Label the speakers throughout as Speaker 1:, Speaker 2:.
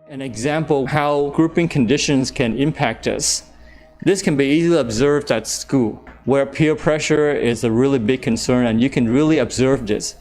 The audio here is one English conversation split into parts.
Speaker 1: An example how grouping conditions can impact us. This can be easily observed at school, where peer pressure is a really big concern, and you can really observe this.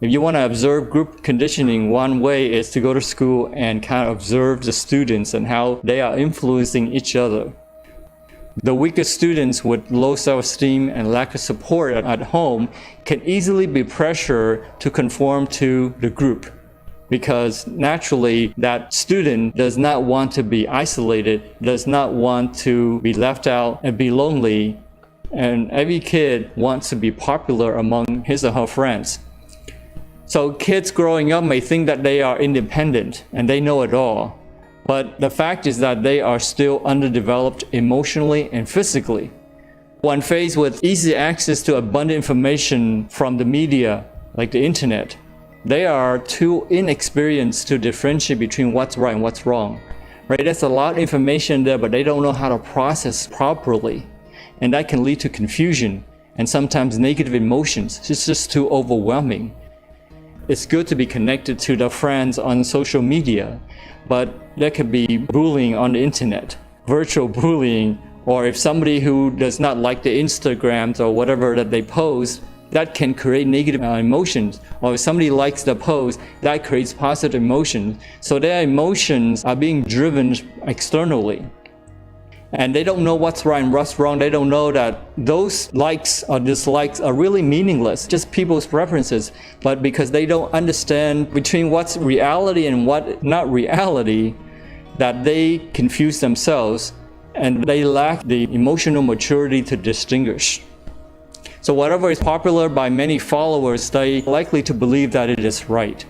Speaker 1: If you want to observe group conditioning, one way is to go to school and kind of observe the students and how they are influencing each other. The weaker students with low self-esteem and lack of support at home can easily be pressured to conform to the group, because naturally that student does not want to be isolated, does not want to be left out and be lonely, and every kid wants to be popular among his or her friends. So kids growing up may think that they are independent and they know it all. But the fact is that they are still underdeveloped emotionally and physically. When faced with easy access to abundant information from the media, like the internet, they are too inexperienced to differentiate between what's right and what's wrong. Right? There's a lot of information there, but they don't know how to process properly. And that can lead to confusion and sometimes negative emotions. It's just too overwhelming. It's good to be connected to their friends on social media, but there could be bullying on the internet, virtual bullying, or if somebody who does not like the Instagrams or whatever that they post, that can create negative emotions. Or if somebody likes the post, that creates positive emotions. So their emotions are being driven externally. And they don't know what's right and what's wrong. They don't know that those likes or dislikes are really meaningless, just people's preferences. But because they don't understand between what's reality and what not reality, that they confuse themselves and they lack the emotional maturity to distinguish. So whatever is popular by many followers, they are likely to believe that it is right.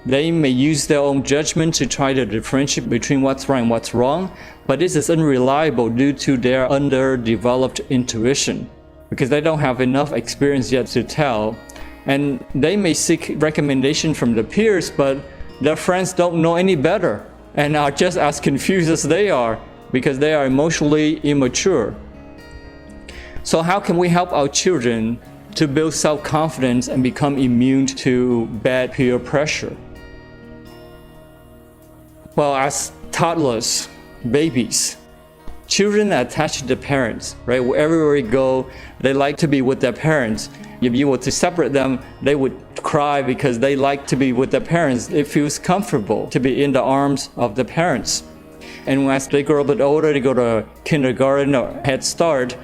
Speaker 1: They may use their own judgment to try to differentiate between what's right and what's wrong, but this is unreliable due to their underdeveloped intuition, because they don't have enough experience yet to tell. And they may seek recommendation from the peers, but their friends don't know any better and are just as confused as they are because they are emotionally immature. So how can we help our children to build self-confidence and become immune to bad peer pressure? Well, as toddlers, babies, children are attached to their parents, right? Wherever we go, they like to be with their parents. If you were to separate them, they would cry because they like to be with their parents. It feels comfortable to be in the arms of the parents. And as they grow a bit older, they go to kindergarten or Head Start,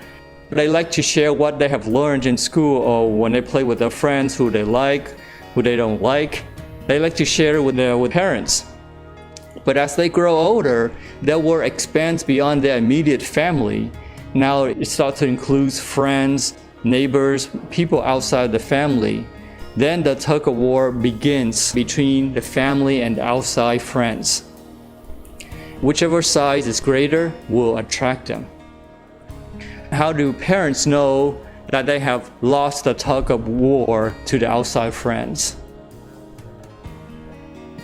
Speaker 1: they like to share what they have learned in school, or when they play with their friends, who they like, who they don't like. They like to share it with their parents. But as they grow older, their world expands beyond their immediate family. Now it starts to include friends, neighbors, people outside the family. Then the tug of war begins between the family and outside friends. Whichever size is greater will attract them. How do parents know that they have lost the tug of war to the outside friends?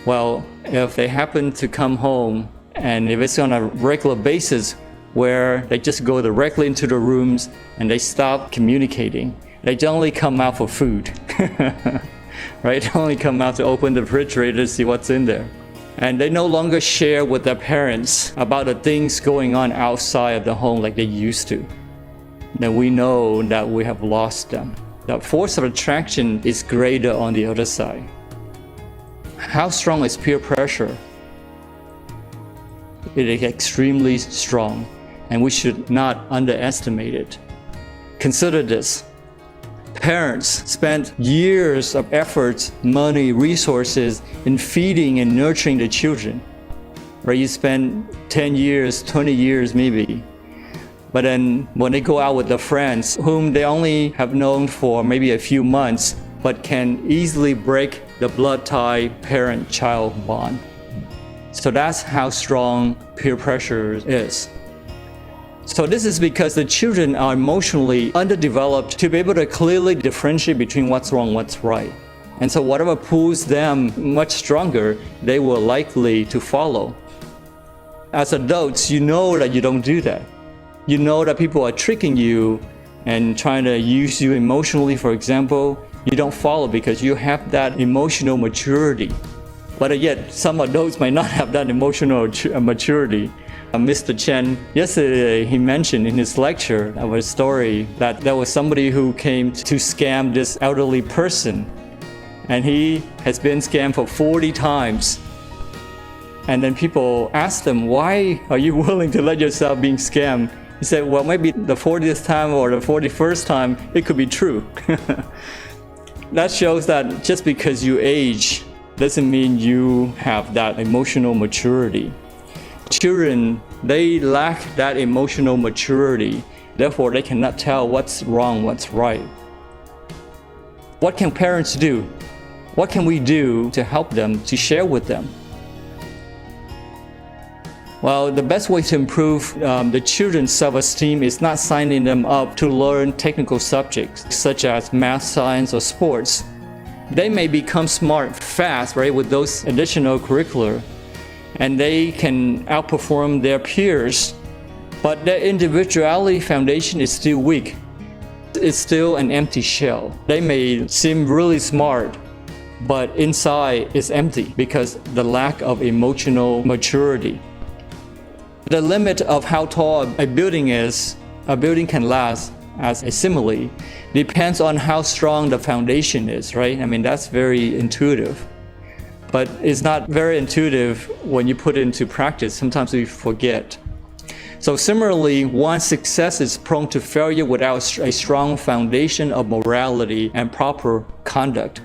Speaker 1: Well, if they happen to come home, and if it's on a regular basis where they just go directly into the rooms and they stop communicating, they only come out for food, right? They only come out to open the refrigerator to see what's in there. And they no longer share with their parents about the things going on outside of the home like they used to. Then we know that we have lost them. The force of attraction is greater on the other side. How strong is peer pressure? It is extremely strong, and we should not underestimate it. Consider this. Parents spend years of effort, money, resources in feeding and nurturing the children. Right? You spend 10 years, 20 years maybe. But then when they go out with their friends, whom they only have known for maybe a few months, but can easily break the blood tie parent-child bond. So that's how strong peer pressure is. So this is because the children are emotionally underdeveloped to be able to clearly differentiate between what's wrong and what's right. And so whatever pulls them much stronger, they will likely to follow. As adults, you know that you don't do that. You know that people are tricking you and trying to use you emotionally, for example. You don't follow because you have that emotional maturity. But yet, some adults might not have that emotional maturity. Mr. Chen, yesterday he mentioned in his lecture of a story that there was somebody who came to scam this elderly person. And he has been scammed for 40 times. And then people asked him, why are you willing to let yourself being scammed? He said, well, maybe the 40th time or the 41st time, it could be true. That shows that just because you age doesn't mean you have that emotional maturity. Children, they lack that emotional maturity. Therefore, they cannot tell what's wrong, what's right. What can parents do? What can we do to help them, to share with them? Well, the best way to improve the children's self-esteem is not signing them up to learn technical subjects such as math, science, or sports. They may become smart fast, right, with those additional curricula, and they can outperform their peers, but their individuality foundation is still weak. It's still an empty shell. They may seem really smart, but inside is empty because the lack of emotional maturity. The limit of how tall a building is, a building can last, as a simile, depends on how strong the foundation is, right? I mean, that's very intuitive. But it's not very intuitive when you put it into practice. Sometimes we forget. So similarly, one's success is prone to failure without a strong foundation of morality and proper conduct.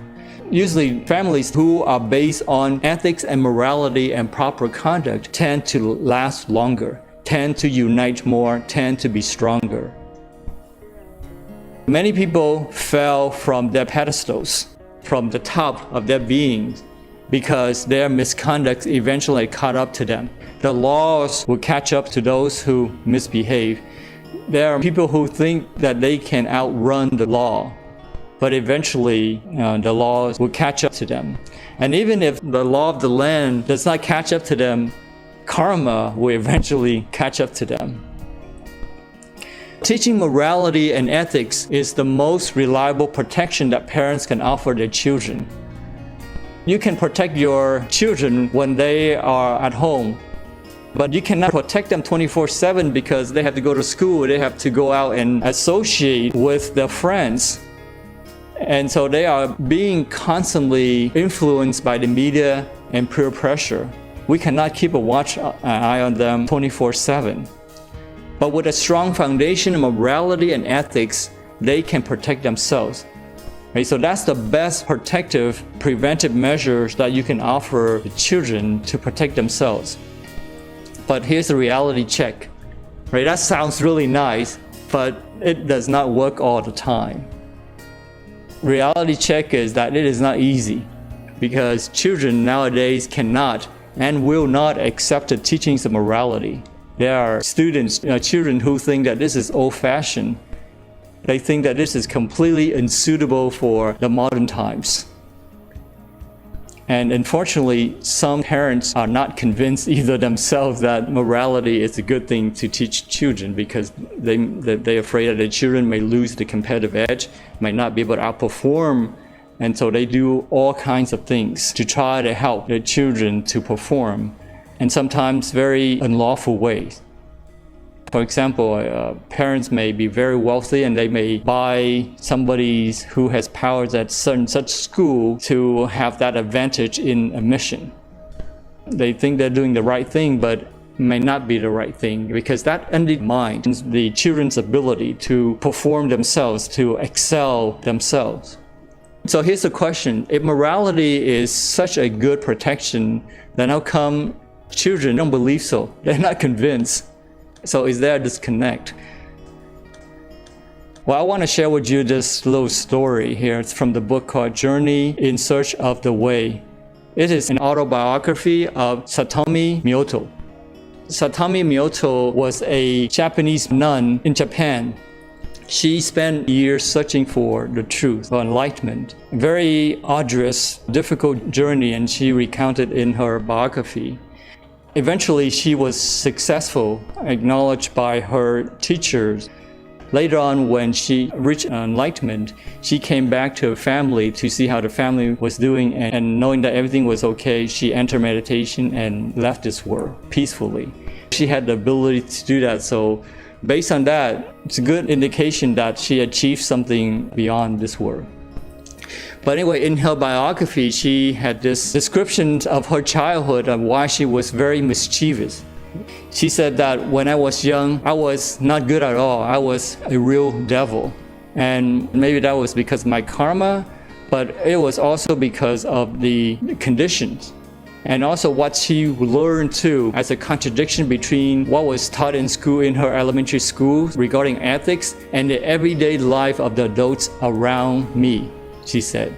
Speaker 1: Usually, families who are based on ethics and morality and proper conduct tend to last longer, tend to unite more, tend to be stronger. Many people fell from their pedestals, from the top of their beings, because their misconduct eventually caught up to them. The laws will catch up to those who misbehave. There are people who think that they can outrun the law, but eventually the laws will catch up to them. And even if the law of the land does not catch up to them, karma will eventually catch up to them. Teaching morality and ethics is the most reliable protection that parents can offer their children. You can protect your children when they are at home, but you cannot protect them 24/7 because they have to go to school, they have to go out and associate with their friends. And so they are being constantly influenced by the media and peer pressure. We cannot keep an eye on them 24/7. But with a strong foundation of morality and ethics, they can protect themselves. Right? So that's the best protective, preventive measures that you can offer the children to protect themselves. But here's the reality check. Right? That sounds really nice, but it does not work all the time. Reality check is that it is not easy because children nowadays cannot and will not accept the teachings of morality. There are children who think that this is old-fashioned. They think that this is completely unsuitable for the modern times. And unfortunately, some parents are not convinced either themselves that morality is a good thing to teach children because they're afraid that their children may lose the competitive edge, might not be able to outperform. And so they do all kinds of things to try to help their children to perform, and sometimes very unlawful ways. For example, parents may be very wealthy and they may buy somebody who has powers at such school to have that advantage in admission. They think they're doing the right thing, but may not be the right thing because that undermines the children's ability to perform themselves, to excel themselves. So here's the question. If morality is such a good protection, then how come children don't believe so? They're not convinced. So is there a disconnect? Well, I want to share with you this little story here. It's from the book called Journey in Search of the Way. It is an autobiography of Satomi Myoto. Satomi Myoto was a Japanese nun in Japan. She spent years searching for the truth, for enlightenment. A very arduous, difficult journey, and she recounted in her biography. Eventually, she was successful, acknowledged by her teachers, Later on, when she reached enlightenment, she came back to her family to see how the family was doing, and knowing that everything was okay, she entered meditation and left this world peacefully. She had the ability to do that, so based on that, it's a good indication that she achieved something beyond this world. But anyway, in her biography, she had this description of her childhood and why she was very mischievous. She said that when I was young, I was not good at all. I was a real devil. And maybe that was because of my karma, but it was also because of the conditions. And also what she learned too, as a contradiction between what was taught in school, in her elementary school regarding ethics, and the everyday life of the adults around me, she said.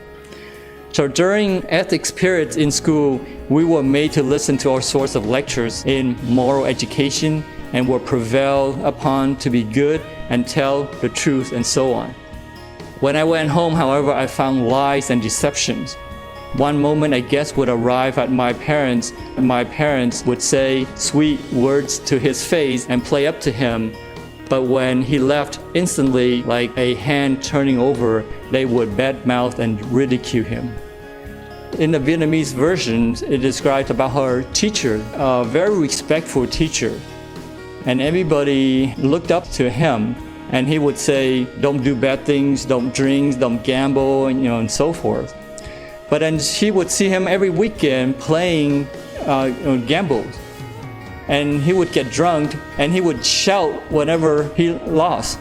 Speaker 1: So during ethics periods in school, we were made to listen to all sorts of lectures in moral education and were prevailed upon to be good and tell the truth and so on. When I went home, however, I found lies and deceptions. One moment a guest would arrive at my parents, and my parents would say sweet words to his face and play up to him. But when he left, instantly, like a hand turning over, they would badmouth and ridicule him. In the Vietnamese version, it describes about her teacher, a very respectful teacher. And everybody looked up to him, and he would say, don't do bad things, don't drink, don't gamble, and so forth. But then she would see him every weekend playing gambles. And he would get drunk and he would shout whenever he lost.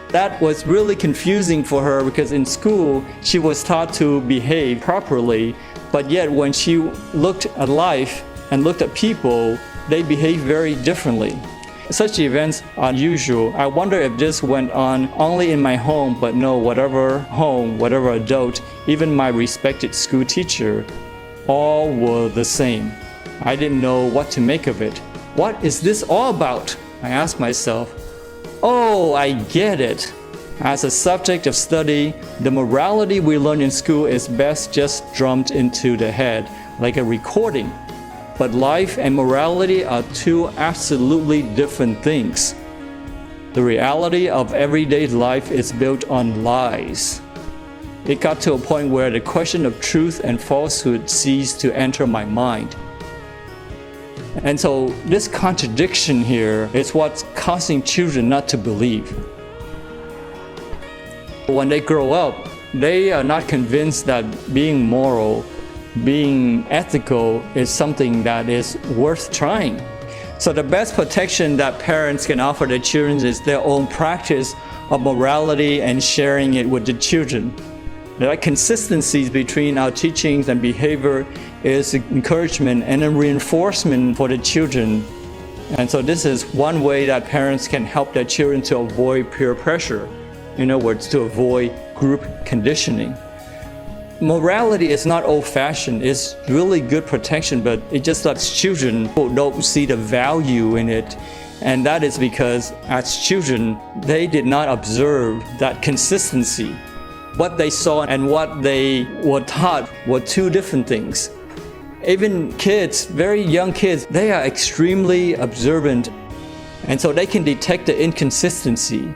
Speaker 1: That was really confusing for her because in school she was taught to behave properly, but yet when she looked at life and looked at people, they behaved very differently. Such events are usual. I wonder if this went on only in my home, but no, whatever home, whatever adult, even my respected school teacher, all were the same. I didn't know what to make of it. What is this all about? I asked myself. Oh, I get it. As a subject of study, the morality we learn in school is best just drummed into the head, like a recording. But life and morality are two absolutely different things. The reality of everyday life is built on lies. It got to a point where the question of truth and falsehood ceased to enter my mind. And so this contradiction here is what's causing children not to believe. When they grow up, they are not convinced that being moral, being ethical is something that is worth trying. So the best protection that parents can offer their children is their own practice of morality and sharing it with the children. The consistencies between our teachings and behavior is encouragement and a reinforcement for the children. And so this is one way that parents can help their children to avoid peer pressure. In other words, to avoid group conditioning. Morality is not old-fashioned. It's really good protection, but it just lets children who don't see the value in it. And that is because as children, they did not observe that consistency. What they saw and what they were taught were two different things. Even kids, very young kids, they are extremely observant. And so they can detect the inconsistency.